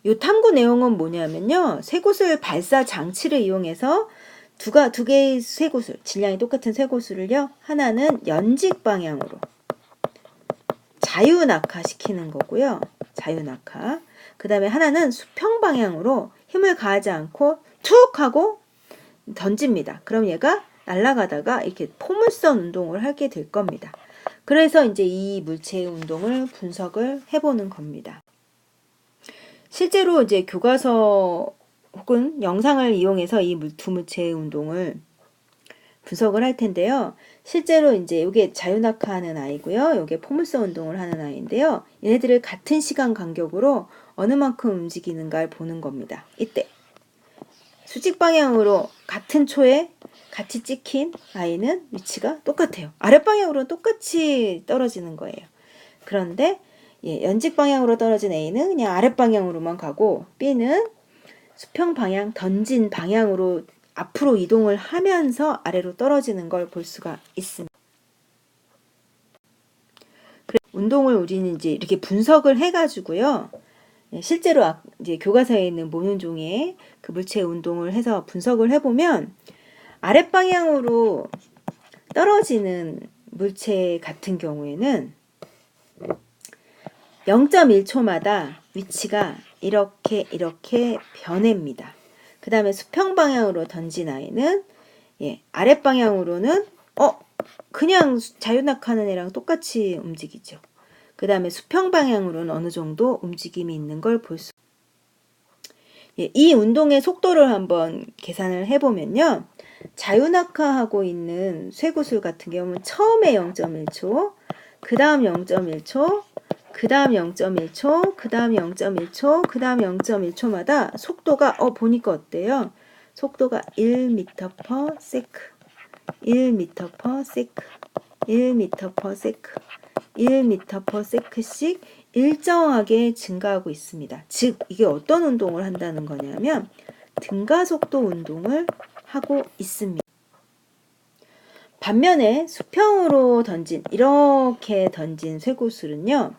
이 탐구 내용은 뭐냐면요. 쇠구슬 발사 장치를 이용해서 두 개의 쇠구슬, 질량이 똑같은 쇠구슬을요. 하나는 연직 방향으로 자유낙하 시키는 거고요. 자유낙하. 그 다음에 하나는 수평 방향으로 힘을 가하지 않고 툭 하고 던집니다. 그럼 얘가 날아가다가 이렇게 포물선 운동을 하게 될 겁니다. 그래서 이제 이 물체의 운동을 분석을 해보는 겁니다. 실제로 이제 교과서 혹은 영상을 이용해서 이 두 물체의 운동을 분석을 할 텐데요. 실제로 이제 이게 자유낙하하는 아이고요. 이게 포물선 운동을 하는 아이인데요. 얘네들을 같은 시간 간격으로 어느 만큼 움직이는가를 보는 겁니다. 이때 수직 방향으로 같은 초에 같이 찍힌 아이는 위치가 똑같아요. 아랫방향으로는 똑같이 떨어지는 거예요. 그런데 연직 방향으로 떨어진 A는 그냥 아랫방향으로만 가고 B는 수평 방향, 던진 방향으로 앞으로 이동을 하면서 아래로 떨어지는 걸 볼 수가 있습니다. 운동을 우리는 이제 이렇게 분석을 해가지고요. 실제로 이제 교과서에 있는 모논종의 그 물체의 운동을 해서 분석을 해보면 아랫방향으로 떨어지는 물체 같은 경우에는 0.1초마다 위치가 이렇게 변합니다. 그 다음에 수평 방향으로 던진 아이는 아랫방향으로는 그냥 자유낙하는 애랑 똑같이 움직이죠. 그 다음에 수평 방향으로는 어느 정도 움직임이 있는 걸 볼 수. 이 운동의 속도를 한번 계산을 해보면요. 자유낙하하고 있는 쇠구슬 같은 경우는 처음에 0.1초, 그 다음 0.1초, 그 다음 0.1초, 그 다음 0.1초, 그 다음 0.1초마다 속도가 보니까 어때요? 속도가 1m/s, 1m/s, 1m/s, 1m/s씩 일정하게 증가하고 있습니다. 즉 이게 어떤 운동을 한다는 거냐면 등가속도 운동을 하고 있습니다. 반면에 수평으로 이렇게 던진 쇠구슬은요.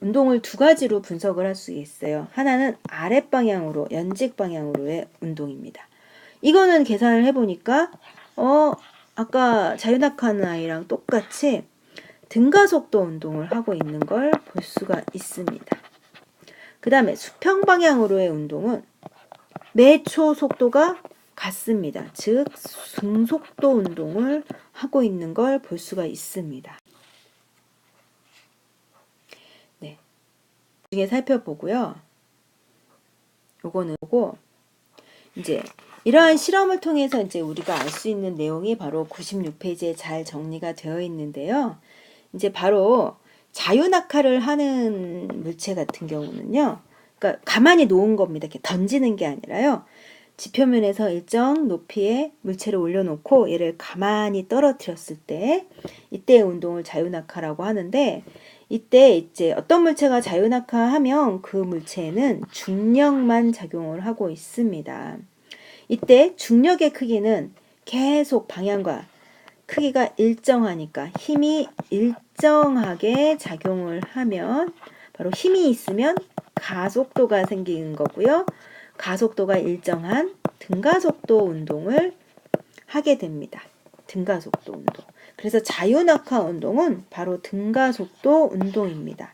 운동을 두 가지로 분석을 할 수 있어요. 하나는 아랫방향으로, 연직 방향으로의 운동입니다. 이거는 계산을 해보니까 아까 자유낙하하는 아이랑 똑같이 등가속도 운동을 하고 있는 걸 볼 수가 있습니다. 그 다음에 수평 방향으로의 운동은 매초 속도가 같습니다. 즉 등속도 운동을 하고 있는 걸 볼 수가 있습니다. 네, 나중에 살펴보고요. 요거는 보고 이제 이러한 실험을 통해서 이제 우리가 알 수 있는 내용이 바로 96페이지에 잘 정리가 되어 있는데요. 이제 바로 자유낙하를 하는 물체 같은 경우는요. 그러니까 가만히 놓은 겁니다. 이렇게 던지는 게 아니라요. 지표면에서 일정 높이의 물체를 올려놓고 얘를 가만히 떨어뜨렸을 때 이때의 운동을 자유낙하라고 하는데 이때 이제 어떤 물체가 자유낙하하면 그 물체에는 중력만 작용을 하고 있습니다. 이때 중력의 크기는 계속 방향과 크기가 일정하니까 힘이 일정하게 작용을 하면 바로 힘이 있으면 가속도가 생기는 거고요. 가속도가 일정한 등가속도 운동을 하게 됩니다. 등가속도 운동. 그래서 자유낙하 운동은 바로 등가속도 운동입니다.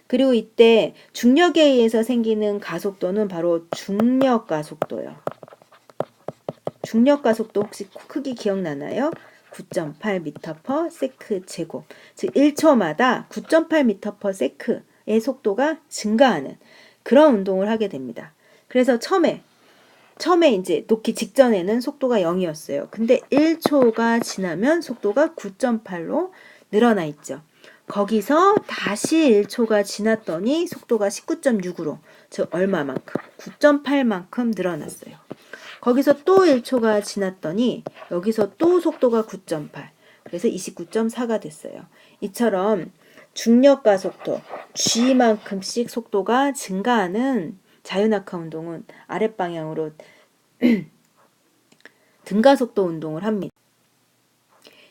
그리고 이때 중력에 의해서 생기는 가속도는 바로 중력가속도요. 중력가속도 혹시 크기 기억나나요? 9.8m/s 제곱. 즉 1초마다 9.8m/s의 속도가 증가하는 그런 운동을 하게 됩니다. 그래서 처음에 이제 놓기 직전에는 속도가 0이었어요. 근데 1초가 지나면 속도가 9.8로 늘어나 있죠. 거기서 다시 1초가 지났더니 속도가 19.6으로 즉 얼마만큼? 9.8만큼 늘어났어요. 거기서 또 1초가 지났더니 여기서 또 속도가 9.8 그래서 29.4가 됐어요. 이처럼 중력가 속도 g만큼씩 속도가 증가하는 자유낙하 운동은 아랫방향으로 등가속도 운동을 합니다.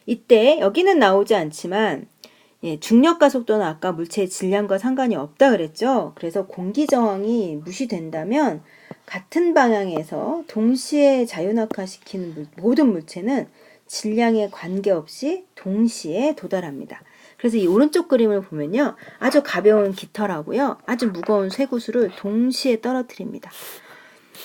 이때 여기는 나오지 않지만 중력가 속도는 아까 물체의 질량과 상관이 없다 그랬죠. 그래서 공기 저항이 무시된다면 같은 방향에서 동시에 자유낙하시키는 모든 물체는 질량에 관계없이 동시에 도달합니다. 그래서 이 오른쪽 그림을 보면요. 아주 가벼운 깃털하고요. 아주 무거운 쇠구슬을 동시에 떨어뜨립니다.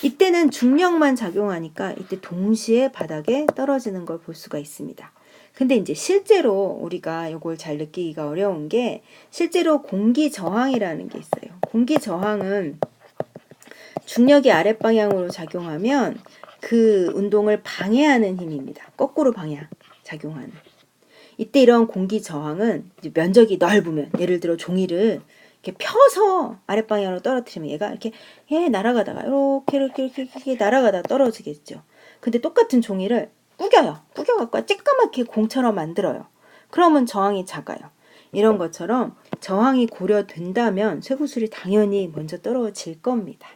이때는 중력만 작용하니까 이때 동시에 바닥에 떨어지는 걸 볼 수가 있습니다. 근데 이제 실제로 우리가 이걸 잘 느끼기가 어려운 게 실제로 공기 저항이라는 게 있어요. 공기 저항은 중력이 아랫방향으로 작용하면 그 운동을 방해하는 힘입니다. 거꾸로 방향 작용하는. 이때 이런 공기 저항은 면적이 넓으면, 예를 들어 종이를 이렇게 펴서 아랫방향으로 떨어뜨리면 얘가 이렇게 날아가다가 이렇게 날아가다 떨어지겠죠. 근데 똑같은 종이를 꾸겨갖고 쬐까맣게 공처럼 만들어요. 그러면 저항이 작아요. 이런 것처럼 저항이 고려된다면 쇠구슬이 당연히 먼저 떨어질 겁니다.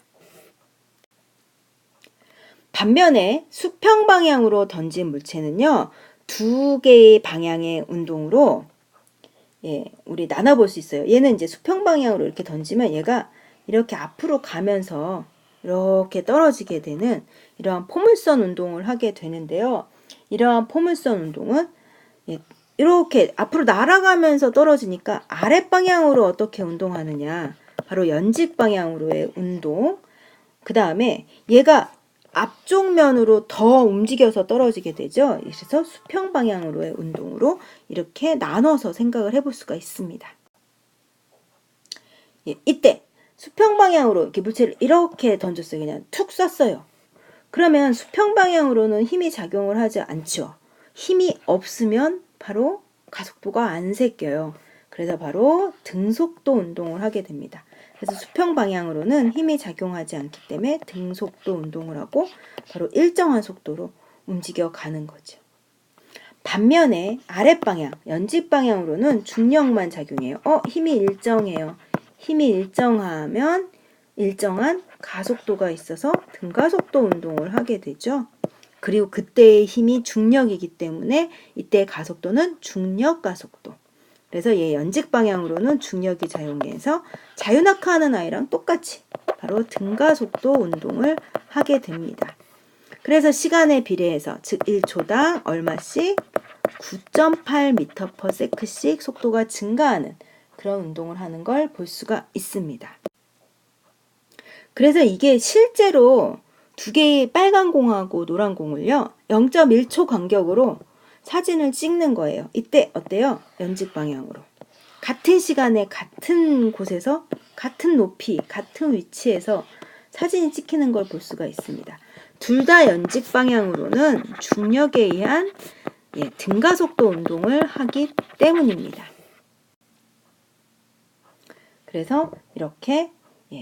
반면에 수평 방향으로 던진 물체는요, 두 개의 방향의 운동으로 우리 나눠볼 수 있어요. 얘는 이제 수평 방향으로 이렇게 던지면 얘가 이렇게 앞으로 가면서 이렇게 떨어지게 되는 이러한 포물선 운동을 하게 되는데요. 이러한 포물선 운동은 이렇게 앞으로 날아가면서 떨어지니까 아랫방향으로 어떻게 운동하느냐, 바로 연직 방향으로의 운동. 그 다음에 얘가 앞쪽 면으로 더 움직여서 떨어지게 되죠. 그래서 수평 방향으로의 운동으로 이렇게 나눠서 생각을 해볼 수가 있습니다. 이때 수평 방향으로 이렇게 물체를 이렇게 던졌어요. 그냥 툭 쐈어요. 그러면 수평 방향으로는 힘이 작용을 하지 않죠. 힘이 없으면 바로 가속도가 안 생겨요. 그래서 바로 등속도 운동을 하게 됩니다. 그래서 수평 방향으로는 힘이 작용하지 않기 때문에 등속도 운동을 하고 바로 일정한 속도로 움직여 가는 거죠. 반면에 아랫방향, 연직 방향으로는 중력만 작용해요. 힘이 일정해요. 힘이 일정하면 일정한 가속도가 있어서 등가속도 운동을 하게 되죠. 그리고 그때의 힘이 중력이기 때문에 이때 가속도는 중력 가속도. 그래서 얘 연직 방향으로는 중력이 작용해서 자유낙하하는 아이랑 똑같이 바로 등가속도 운동을 하게 됩니다. 그래서 시간에 비례해서, 즉 1초당 얼마씩 9.8m/s씩 속도가 증가하는 그런 운동을 하는 걸 볼 수가 있습니다. 그래서 이게 실제로 두 개의 빨간 공하고 노란 공을요, 0.1초 간격으로 사진을 찍는 거예요. 이때 어때요? 연직 방향으로. 같은 시간에 같은 곳에서 같은 높이, 같은 위치에서 사진이 찍히는 걸 볼 수가 있습니다. 둘 다 연직 방향으로는 중력에 의한 등가속도 운동을 하기 때문입니다. 그래서 이렇게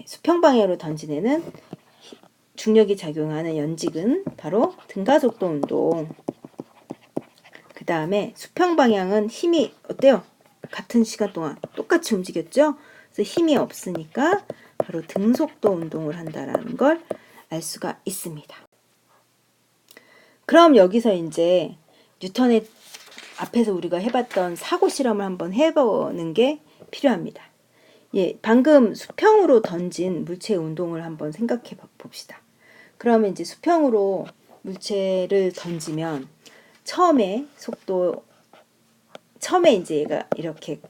수평 방향으로 던진 애는 중력이 작용하는 연직은 바로 등가속도 운동. 그 다음에 수평 방향은 힘이 어때요? 같은 시간 동안 똑같이 움직였죠? 그래서 힘이 없으니까 바로 등속도 운동을 한다라는 걸 알 수가 있습니다. 그럼 여기서 이제 뉴턴의 앞에서 우리가 해봤던 사고 실험을 한번 해보는 게 필요합니다. 방금 수평으로 던진 물체의 운동을 한번 생각해 봅시다. 그러면 이제 수평으로 물체를 던지면 처음에 이제 얘가 이렇게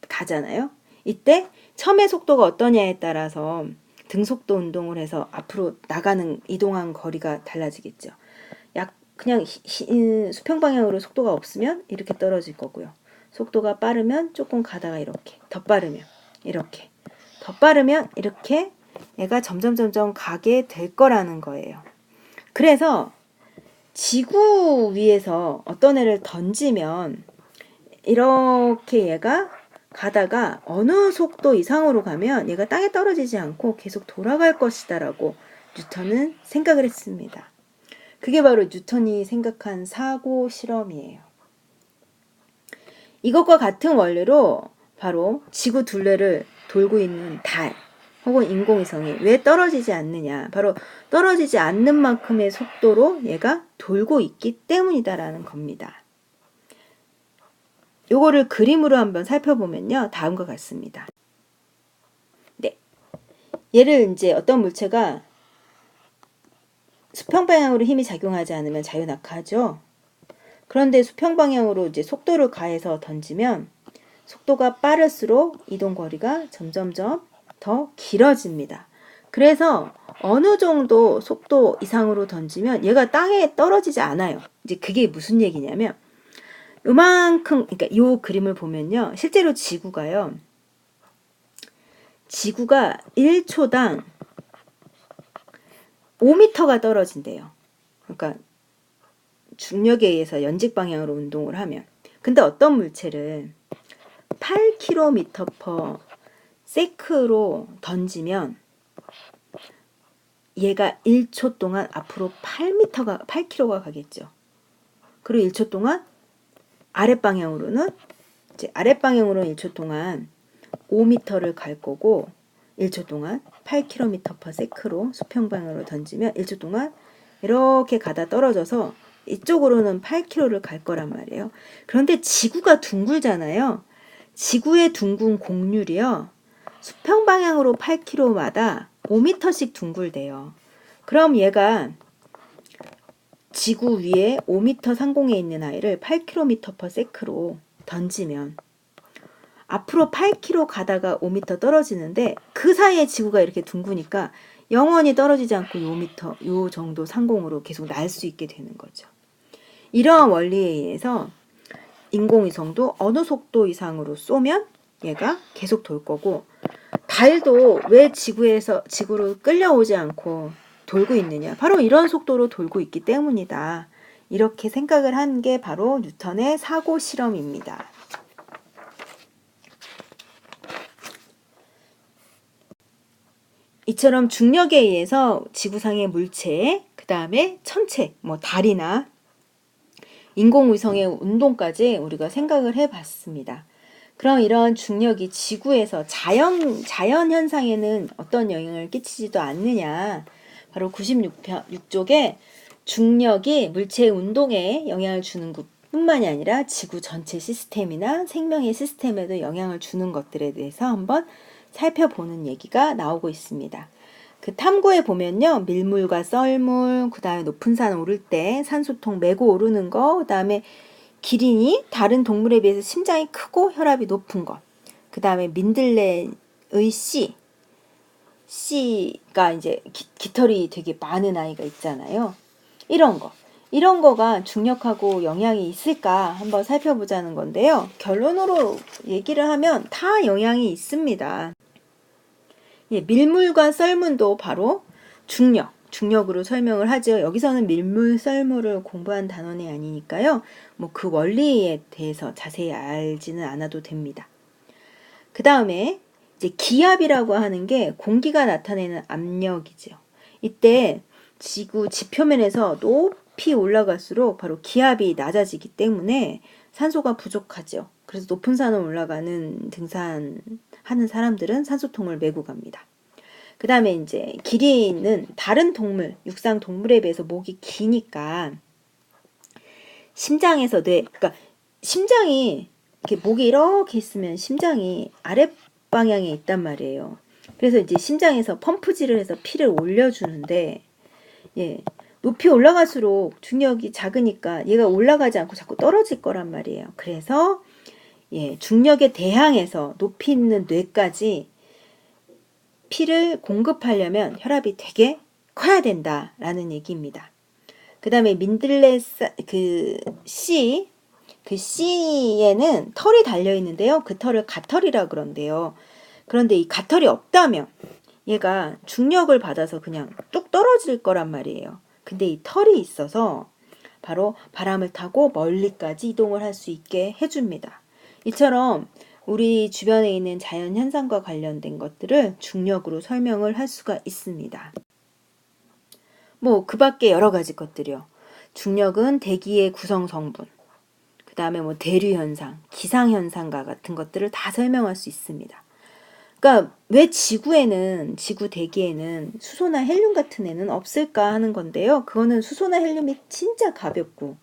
가잖아요. 이때 처음에 속도가 어떠냐에 따라서 등속도 운동을 해서 앞으로 이동한 거리가 달라지겠죠. 그냥 수평 방향으로 속도가 없으면 이렇게 떨어질 거고요. 속도가 빠르면 조금 가다가 이렇게, 더 빠르면 이렇게, 더 빠르면 이렇게 얘가 점점 가게 될 거라는 거예요. 그래서 지구 위에서 어떤 애를 던지면 이렇게 얘가 가다가 어느 속도 이상으로 가면 얘가 땅에 떨어지지 않고 계속 돌아갈 것이다 라고 뉴턴은 생각을 했습니다. 그게 바로 뉴턴이 생각한 사고 실험이에요. 이것과 같은 원리로 바로 지구 둘레를 돌고 있는 달 혹은 인공위성이 왜 떨어지지 않느냐, 바로 떨어지지 않는 만큼의 속도로 얘가 돌고 있기 때문이다라는 겁니다. 요거를 그림으로 한번 살펴보면요, 다음과 같습니다. 얘를 이제 어떤 물체가 수평 방향으로 힘이 작용하지 않으면 자유낙하하죠. 그런데 수평 방향으로 이제 속도를 가해서 던지면 속도가 빠를수록 이동 거리가 점점점 더 길어집니다. 그래서 어느 정도 속도 이상으로 던지면 얘가 땅에 떨어지지 않아요. 이제 그게 무슨 얘기냐면 그러니까 이 그림을 보면요, 실제로 지구가 1초당 5m가 떨어진대요. 그러니까 중력에 의해서 연직 방향으로 운동을 하면. 근데 어떤 물체를 8km/s로 던지면 얘가 1초 동안 앞으로 8km가 가겠죠. 그리고 1초 동안 아랫방향으로는 1초 동안 5m를 갈 거고 1초 동안 8km/s로 수평방향으로 던지면 1초 동안 이렇게 가다 떨어져서 이쪽으로는 8km를 갈 거란 말이에요. 그런데 지구가 둥글잖아요. 지구의 둥근 곡률이요. 수평방향으로 8km마다 5m씩 둥글대요. 그럼 얘가 지구 위에 5m 상공에 있는 아이를 8km/s로 던지면 앞으로 8km 가다가 5m 떨어지는데 그 사이에 지구가 이렇게 둥그니까 영원히 떨어지지 않고 5m, 요 정도 상공으로 계속 날 수 있게 되는 거죠. 이러한 원리에 의해서 인공위성도 어느 속도 이상으로 쏘면 얘가 계속 돌 거고, 달도 왜 지구로 끌려오지 않고 돌고 있느냐? 바로 이런 속도로 돌고 있기 때문이다. 이렇게 생각을 한 게 바로 뉴턴의 사고 실험입니다. 이처럼 중력에 의해서 지구상의 물체, 그 다음에 천체, 달이나 인공위성의 운동까지 우리가 생각을 해봤습니다. 그럼 이런 중력이 지구에서 자연 현상에는 어떤 영향을 끼치지도 않느냐? 바로 96쪽에 중력이 물체의 운동에 영향을 주는 것뿐만이 아니라 지구 전체 시스템이나 생명의 시스템에도 영향을 주는 것들에 대해서 한번 살펴보는 얘기가 나오고 있습니다. 그 탐구에 보면요, 밀물과 썰물, 그 다음에 높은 산 오를 때 산소통 메고 오르는 거, 그 다음에 기린이 다른 동물에 비해서 심장이 크고 혈압이 높은 것, 그 다음에 민들레의 씨가 이제 깃털이 되게 많은 아이가 있잖아요. 이런 거가 중력하고 영향이 있을까 한번 살펴보자는 건데요. 결론으로 얘기를 하면 다 영향이 있습니다. 밀물과 썰물도 바로 중력으로 설명을 하죠. 여기서는 밀물, 썰물을 공부한 단원이 아니니까요. 그 원리에 대해서 자세히 알지는 않아도 됩니다. 그 다음에 이제 기압이라고 하는 게 공기가 나타내는 압력이죠. 이때 지구 지표면에서 높이 올라갈수록 바로 기압이 낮아지기 때문에 산소가 부족하죠. 그래서 높은 산을 올라가는 등산하는 사람들은 산소통을 메고 갑니다. 그 다음에 이제 기린은 다른 육상 동물에 비해서 목이 기니까 그러니까 심장이 이렇게 목이 이렇게 있으면 심장이 아랫방향에 있단 말이에요. 그래서 이제 심장에서 펌프질을 해서 피를 올려주는데, 높이 올라갈수록 중력이 작으니까 얘가 올라가지 않고 자꾸 떨어질 거란 말이에요. 그래서 중력에 대항해서 높이 있는 뇌까지 피를 공급하려면 혈압이 되게 커야 된다라는 얘기입니다. 그 다음에 민들레 씨에는 털이 달려 있는데요. 그 털을 갓털이라 그런대요. 그런데 이 갓털이 없다면 얘가 중력을 받아서 그냥 뚝 떨어질 거란 말이에요. 근데 이 털이 있어서 바로 바람을 타고 멀리까지 이동을 할 수 있게 해줍니다. 이처럼 우리 주변에 있는 자연 현상과 관련된 것들을 중력으로 설명을 할 수가 있습니다. 그 밖에 여러 가지 것들이요. 중력은 대기의 구성 성분, 그 다음에 대류 현상, 기상 현상과 같은 것들을 다 설명할 수 있습니다. 그러니까 왜 지구 대기에는 수소나 헬륨 같은 애는 없을까 하는 건데요. 그거는 수소나 헬륨이 진짜 가볍고,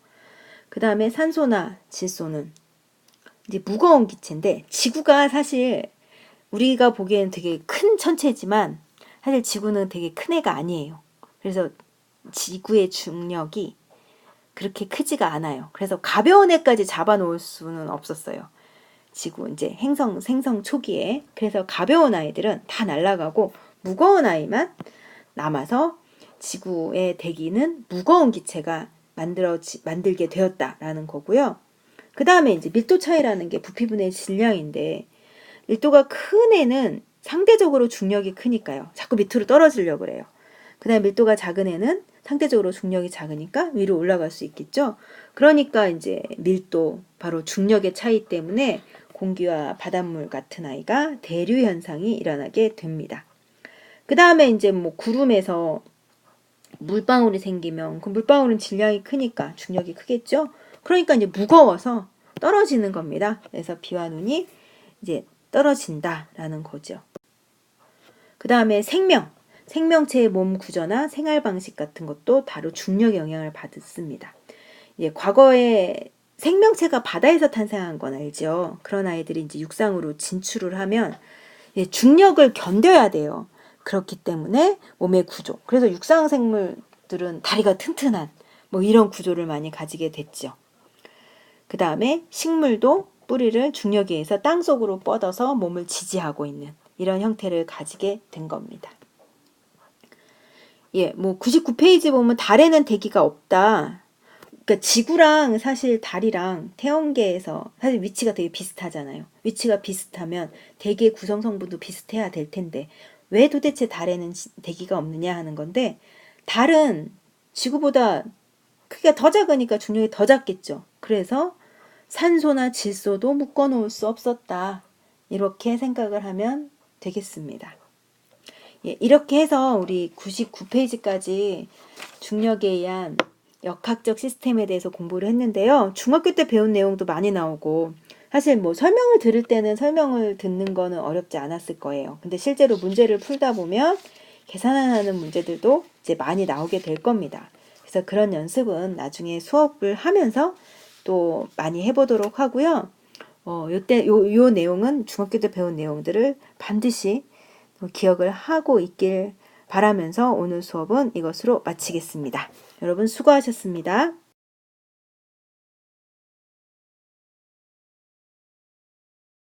그 다음에 산소나 질소는 이제 무거운 기체인데, 지구가 사실 우리가 보기에는 되게 큰 천체지만 사실 지구는 되게 큰 애가 아니에요. 그래서 지구의 중력이 그렇게 크지가 않아요. 그래서 가벼운 애까지 잡아놓을 수는 없었어요. 지구 이제 생성 초기에. 그래서 가벼운 아이들은 다 날아가고 무거운 아이만 남아서 지구의 대기는 무거운 기체가 만들게 되었다라는 거고요. 그 다음에 이제 밀도 차이라는 게 부피분의 질량인데, 밀도가 큰 애는 상대적으로 중력이 크니까요. 자꾸 밑으로 떨어지려고 그래요. 그 다음에 밀도가 작은 애는 상대적으로 중력이 작으니까 위로 올라갈 수 있겠죠. 그러니까 이제 밀도, 바로 중력의 차이 때문에 공기와 바닷물 같은 아이가 대류 현상이 일어나게 됩니다. 그 다음에 이제 뭐 구름에서 물방울이 생기면 그 물방울은 질량이 크니까 중력이 크겠죠. 그러니까 이제 무거워서 떨어지는 겁니다. 그래서 비와 눈이 이제 떨어진다라는 거죠. 그 다음에 생명체의 몸 구조나 생활 방식 같은 것도 바로 중력의 영향을 받습니다. 예, 과거에 생명체가 바다에서 탄생한 건 알죠. 그런 아이들이 이제 육상으로 진출을 하면 예, 중력을 견뎌야 돼요. 그렇기 때문에 몸의 구조. 그래서 육상 생물들은 다리가 튼튼한 뭐 이런 구조를 많이 가지게 됐죠. 그 다음에 식물도 뿌리를 중력에 의해서 땅속으로 뻗어서 몸을 지지하고 있는 이런 형태를 가지게 된 겁니다. 예, 뭐 99페이지 보면 달에는 대기가 없다. 그러니까 지구랑 사실 달이랑 태양계에서 사실 위치가 되게 비슷하잖아요. 위치가 비슷하면 대기의 구성 성분도 비슷해야 될 텐데 왜 도대체 달에는 대기가 없느냐 하는 건데, 달은 지구보다 크기가 더 작으니까 중력이 더 작겠죠. 그래서 산소나 질소도 묶어 놓을 수 없었다. 이렇게 생각을 하면 되겠습니다. 예, 이렇게 해서 우리 99페이지까지 중력에 의한 역학적 시스템에 대해서 공부를 했는데요. 중학교 때 배운 내용도 많이 나오고, 사실 뭐 설명을 들을 때는 설명을 듣는 거는 어렵지 않았을 거예요. 근데 실제로 문제를 풀다 보면 계산하는 문제들도 이제 많이 나오게 될 겁니다. 그래서 그런 연습은 나중에 수업을 하면서 또 많이 해보도록 하고요. 요 내용은 중학교 때 배운 내용들을 반드시 기억을 하고 있길 바라면서 오늘 수업은 이것으로 마치겠습니다. 여러분 수고하셨습니다.